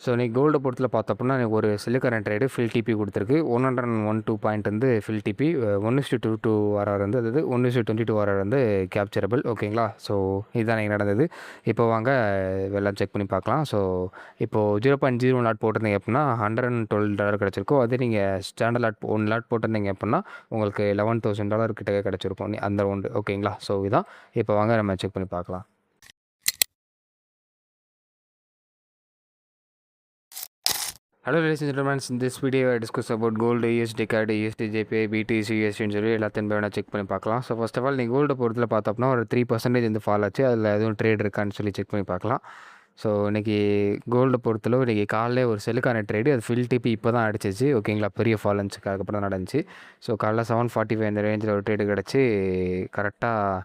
So இன்றைக்கி கோல்டை பொறுத்தல பார்த்தோம்னா எனக்கு ஒரு சில்லுக்கரண்ட் ட்ரேடு ஃபில் டிபி கொடுத்துருக்கு 112 பாயிண்ட் வந்து ஃபில் டிபி 1:22 ஆர்ஆர் வந்து அதாவது 1:22 ஆர்ஆர் வந்து கேப்சரபிள் ஓகேங்களா. ஸோ இதுதான் எனக்கு நடந்தது. இப்போ வாங்க எல்லாம் செக் பண்ணி பார்க்கலாம். ஸோ இப்போது 0.0 லாட் போட்டிருந்தீங்க அப்படின்னா $112 கிடச்சிருக்கும். அதே நீங்கள் ஸ்டாண்டர்ட் லாட் 1 லாட் போட்டிருந்தீங்க அப்படின்னா உங்களுக்கு $11,000 கிட்ட கிடச்சிருக்கும் அந்த ரவுண்டு ஓகேங்களா. ஸோ இதான் இப்போ வாங்க நம்ம செக் பண்ணி பார்க்கலாம். Hello ladies and gentlemen, in this video I discuss about gold, USD CAD, USD JPY, BTC, USD சொல்லி எல்லாத்தையும் வேணால் செக் பண்ணி பார்க்கலாம். ஸோ ஃபர்ஸ்ட் ஆஃப் ஆல் நீங்கள் கோல்டை பொறுத்தல பார்த்தோம்னா ஒரு 3% வந்து ஃபால் ஆச்சு. அதில் எதுவும் ட்ரேட் இருக்கான்னு சொல்லி செக் பண்ணி பார்க்கலாம். ஸோ இன்றைக்கி கோல்டை பொறுத்தளவு இன்றைக்கி காலையில் ஒரு செல்லுக்கான ட்ரேடு அது ஃபில் டிபி இப்போ தான் அடிச்சிச்சு ஓகேங்களா. பெரிய ஃபால் இருந்துச்சு, அதுக்கப்புறம் தான் நடந்துச்சு. ஸோ காலைல 7:45 இந்த ரேஞ்சில் ஒரு ட்ரேடு கிடச்சி கரெக்டாக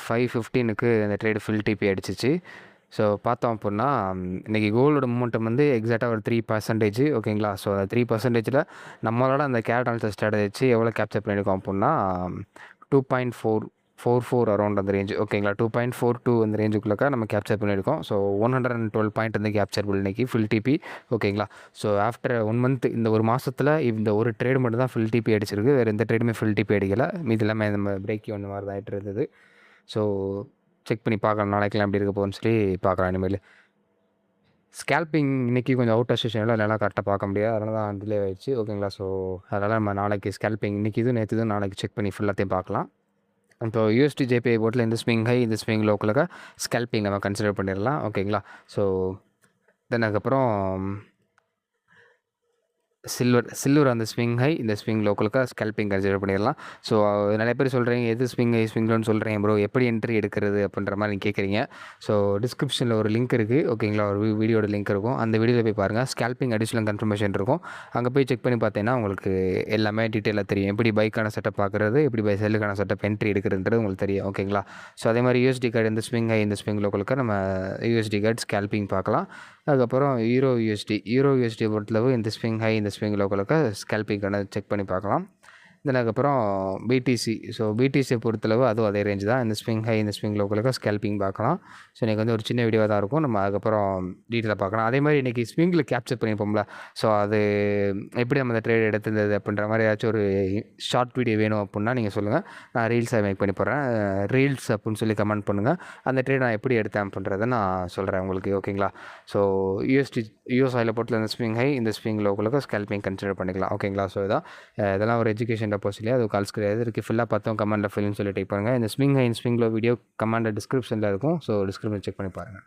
5:15க்கு அந்த ட்ரேடு ஃபில் டிபி அடிச்சிச்சு. ஸோ பார்த்தோம் அப்படின்னா இன்றைக்கி கோல்டோட மூமெண்டம் வந்து எக்ஸாக்டாக ஒரு 3% ஓகேங்களா. ஸோ அந்த 3%ல் நம்மளோட அந்த கேட் அனாலிசிஸ் ஸ்ட்ராட்டஜி வச்சு எவ்வளோ கேப்சர் பண்ணியிருக்கோம் அப்படின்னா 2.44 அரௌண்ட் அந்த ரேஞ்சு ஓகேங்களா. 2.42 அந்த ரேஞ்சுக்குள்ளே நம்ம கேப்சர் பண்ணியிருக்கோம். ஸோ 112 பாயிண்ட் வந்து கேப்சர்பிள் இன்றைக்கி ஃபில் டிபி ஓகேங்களா. ஸோ ஆஃப்டர் 1 மந்த் இந்த ஒரு மாதத்தில் இந்த ஒரு ட்ரேடு மட்டும் தான் ஃபில் டிபி அடிச்சிருக்கு. வேறு எந்த ட்ரேடுமே ஃபில் டிபி அடிக்கலை. மீது எல்லாமே நம்ம பிரேக் ஒன்று மாதிரி தான் ஆகிட்டு இருந்தது. ஸோ செக் பண்ணி பார்க்கலாம் நாளைக்கெலாம் எப்படி இருக்க போகுதுன்னு சொல்லி பார்க்கலாம். இனிமேல் ஸ்கேல்பிங் இன்றைக்கி கொஞ்சம் அவுட் ஆஃப் ஸ்டேஷனில் என்னால் கரெக்டாக பார்க்க முடியாது, அதனால தான் டிலே ஆகிடுச்சு ஓகேங்களா. ஸோ அதனால் நம்ம நாளைக்கு ஸ்கேல்பிங் இன்றைக்கி இது நேற்று தான் நாளைக்கு செக் பண்ணி ஃபுல்லாத்தையும் பார்க்கலாம். இப்போ USD JPY போர்ட்டில் இந்த ஸ்விங் ஹை இந்த ஸ்விங் லோக்குள்ள ஸ்கேல்பிங் நம்ம கன்சிடர் பண்ணிடலாம் ஓகேங்களா. ஸோ தென் அதுக்கப்புறம் சில்வர் அந்த ஸ்விங் ஹை இந்த ஸ்விங் லோக்கலுக்கு ஸ்கேல்பிங் கன்சிடர் பண்ணிடலாம். ஸோ நிறைய பேர் சொல்கிறீங்க எது ஸ்விங் ஹை ஸ்விங் லோன்னு சொல்கிறீங்க ப்ரோ, எப்படி என்ட்ரி எடுக்கிறது அப்படின்ற மாதிரி நீங்கள் கேட்குறீங்க. ஸோ டிஸ்கிரிப்ஷனில் ஒரு லிங்க் இருக்குது ஓகேங்களா, ஒரு வீடியோட லிங்க் இருக்கும். அந்த வீடியோவில் போய் பாருங்கள், ஸ்கேல்பிங் அடிஷனல் கன்ஃபர்மேஷன் இருக்கும். அங்கே போய் செக் பண்ணி பார்த்தீங்கன்னா உங்களுக்கு எல்லாமே டீட்டெயிலாக தெரியும். எப்படி பைக்கான செட்டப் பார்க்குறது, எப்படி பை செல்லுக்கான செட்டப் என்ட்ரி எடுக்கிறதுன்றது உங்களுக்கு தெரியும் ஓகேங்களா. ஸோ அதே மாதிரி USD கார்டு இந்த ஸ்விங் ஹை இந்த ஸ்விங் லோக்கலுக்கு நம்ம USD கார்டு ஸ்கேல்பிங் பார்க்கலாம். அதுக்கப்புறம் யூரோ USD பொறுத்தளவு இந்த ஸ்விங் ஹை இந்த ஸ்விங் லோக்கலுக்கு ஸ்கேல்பிங்கான செக் பண்ணி பார்க்கலாம். தென் அதுக்கப்புறம் BTC. ஸோ BTCயை பொறுத்தளவு அதுவும் அதே ரேஞ்ச் தான். இந்த ஸ்விங் ஹை இந்த ஸ்விங் லோக்கலுக்கு ஸ்கேல்பிங் பார்க்கலாம். ஸோ இன்றைக்கி வந்து ஒரு சின்ன வீடியோவாக தான் இருக்கும், நம்ம அதுக்கப்புறம் டீட்டெயிலாக பார்க்கலாம். அதே மாதிரி இன்றைக்கி ஸ்விங்கில் கேப்சர் பண்ணியிருப்போம்ல, ஸோ அது எப்படி நம்ம அந்த ட்ரேட் எடுத்துருந்தது அப்படின்ற மாதிரி ஏதாச்சும் ஒரு ஷார்ட் வீடியோ வேணும் அப்படின்னா நீங்கள் சொல்லுங்கள், நான் ரீல்ஸை மேக் பண்ணி போடுறேன். ரீல்ஸ் அப்படின்னு சொல்லி கமெண்ட் பண்ணுங்கள், அந்த ட்ரேட் நான் எப்படி எடுத்தேன் அப்படின்றத நான் சொல்கிறேன் உங்களுக்கு ஓகேங்களா. ஸோ US ஆயில் போர்ட்டில் இந்த ஸ்விங் ஹை இந்த ஸ்விங் லோக்கலுக்கு ஸ்கேல்பிங் கன்சிடர் பண்ணிக்கலாம் ஓகேங்களா. ஸோ இதெல்லாம் ஒரு எஜுகேஷன் டப்போஸ் இல்லையா, அது கால்ஸ் கிடையாது. இருக்குது ஃபுல்லாக பார்த்தோம் கமெண்டில் ஃபில்னு சொல்லி டைப் பண்ணுங்கள். இந்த swing high swing low video கமெண்டில் டிஸ்கிரிப்ஷனில் இருக்கும். ஸோ டிஸ்கிரிப்ஷன் செக் பண்ணி பாருங்கள்.